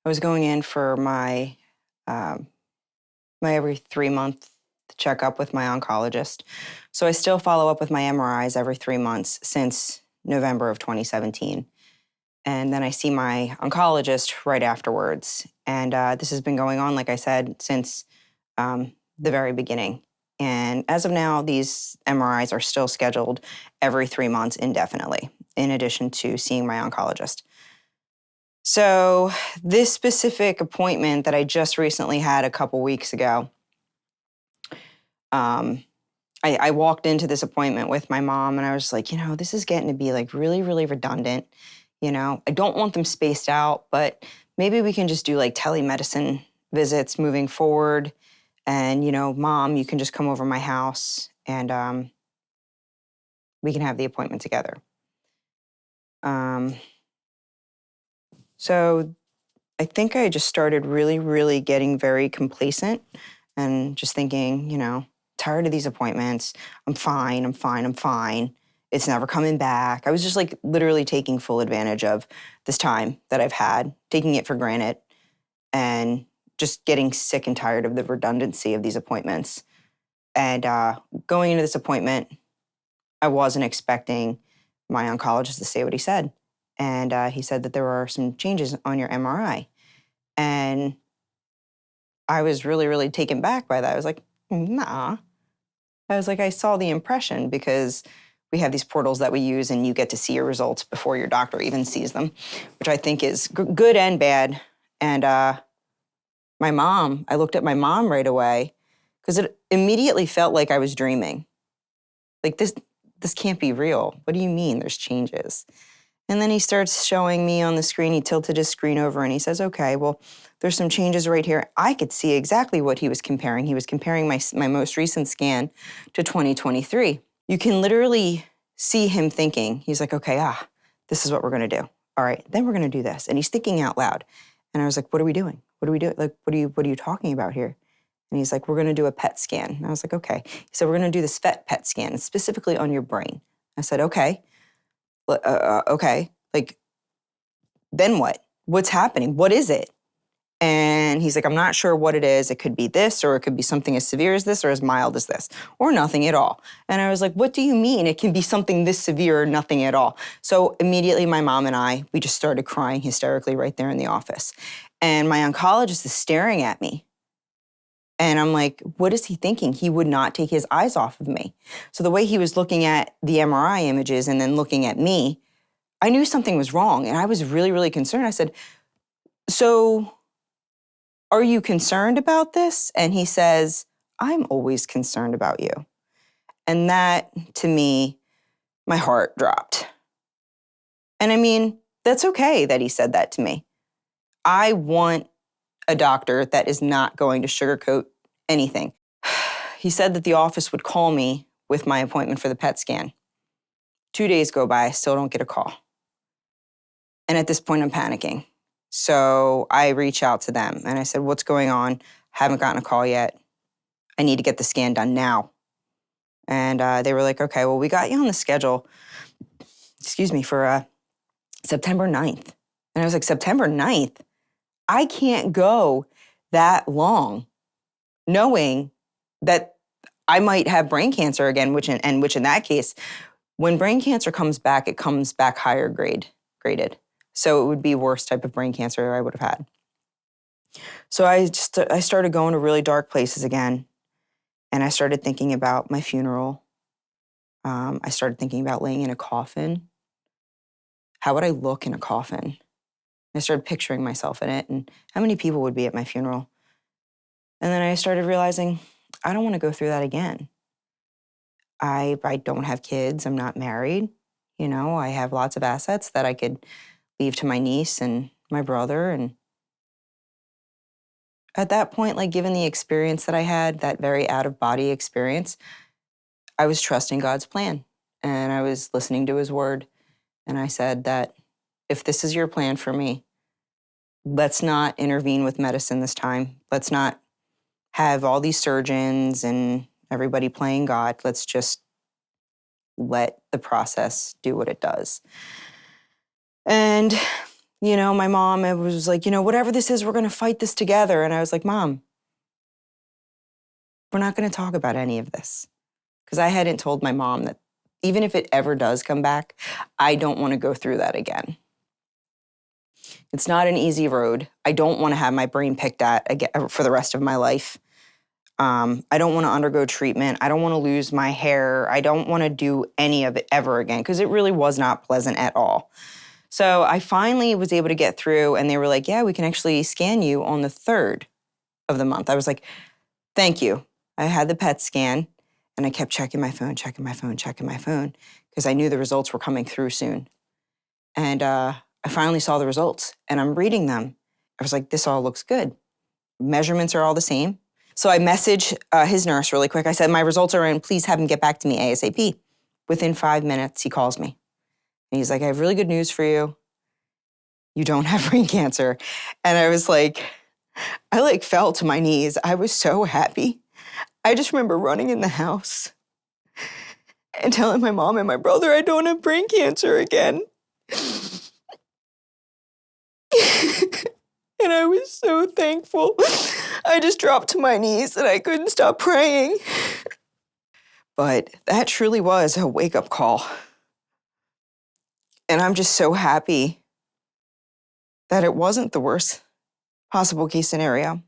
I was going in for um, my every 3-month checkup with my oncologist. So I still follow up with my MRIs every 3 months since November of 2017. And then I see my oncologist right afterwards. And this has been going on, like I said, since the very beginning. And as of now, these MRIs are still scheduled every 3 months indefinitely, in addition to seeing my oncologist. So, this specific appointment that I just recently had a couple weeks ago, um, I walked into this appointment with my mom and I was like, this is getting to be like really, really redundant. I don't want them spaced out, but maybe we can just do like telemedicine visits moving forward. And, mom, you can just come over my house and we can have the appointment together. Um, so I think I just started really, really getting very complacent and just thinking, tired of these appointments. I'm fine, I'm fine, I'm fine. It's never coming back. I was just like literally taking full advantage of this time that I've had, taking it for granted, and just getting sick and tired of the redundancy of these appointments. And going into this appointment, I wasn't expecting my oncologist to say what he said. And he said that there were some changes on your MRI. And I was really, really taken back by that. I was like, nah. I was like, I saw the impression because we have these portals that we use and you get to see your results before your doctor even sees them, which I think is good and bad. And I looked at my mom right away because it immediately felt like I was dreaming. Like this can't be real. What do you mean there's changes? And then he starts showing me on the screen. He tilted his screen over and he says, okay, well, there's some changes right here. I could see exactly what he was comparing. He was comparing my most recent scan to 2023. You can literally see him thinking. He's like, okay, this is what we're going to do. All right, then we're going to do this. And he's thinking out loud. And I was like, what are we doing? What are we doing? Like, what are you talking about here? And he's like, we're going to do a PET scan. And I was like, okay. He said, we're going to do this PET scan, specifically on your brain. I said, okay. Okay. Like, then what? What's happening? What is it? And he's like, I'm not sure what it is. It could be this, or it could be something as severe as this, or as mild as this, or nothing at all. And I was like, what do you mean? It can be something this severe or nothing at all. So immediately my mom and we just started crying hysterically right there in the office. And my oncologist is staring at me. And I'm like, what is he thinking? He would not take his eyes off of me. So the way he was looking at the MRI images and then looking at me, I knew something was wrong. And I was really, really concerned. I said, so are you concerned about this? And he says, I'm always concerned about you. And that, to me, my heart dropped. And I mean, that's okay that he said that to me. I want a doctor that is not going to sugarcoat anything. He said that the office would call me with my appointment for the PET scan. 2 days go by, I still don't get a call. And at this point, I'm panicking. So I reach out to them and I said, what's going on? Haven't gotten a call yet. I need to get the scan done now. And they were like, okay, well, we got you on the schedule, for September 9th. And I was like, September 9th? I can't go that long knowing that I might have brain cancer again, which in that case, when brain cancer comes back, it comes back higher graded. So it would be worst type of brain cancer I would have had. So I started going to really dark places again. And I started thinking about my funeral. I started thinking about laying in a coffin. How would I look in a coffin? I started picturing myself in it and how many people would be at my funeral. And then I started realizing I don't want to go through that again. I don't have kids. I'm not married. I have lots of assets that I could leave to my niece and my brother. And at that point, like given the experience that I had, that very out-of-body experience, I was trusting God's plan and I was listening to his word. And I said that if this is your plan for me, let's not intervene with medicine this time. Let's not have all these surgeons and everybody playing God. Let's just let the process do what it does. And My mom was like, whatever this is, we're going to fight this together. And I was like, Mom, we're not going to talk about any of this. Because I hadn't told my mom that even if it ever does come back, I don't want to go through that again. It's not an easy road. I don't want to have my brain picked at again for the rest of my life. I don't want to undergo treatment. I don't want to lose my hair. I don't want to do any of it ever again because it really was not pleasant at all. So I finally was able to get through and they were like, yeah, we can actually scan you on the 3rd of the month. I was like, thank you. I had the PET scan and I kept checking my phone because I knew the results were coming through soon. And I finally saw the results and I'm reading them. I was like, this all looks good. Measurements are all the same. So I messaged his nurse really quick. I said, my results are in. Please have him get back to me ASAP. Within 5 minutes, he calls me. And he's like, I have really good news for you. You don't have brain cancer. And I was like, I fell to my knees. I was so happy. I just remember running in the house and telling my mom and my brother I don't have brain cancer again. And I was so thankful. I just dropped to my knees and I couldn't stop praying. But that truly was a wake-up call. And I'm just so happy that it wasn't the worst possible case scenario.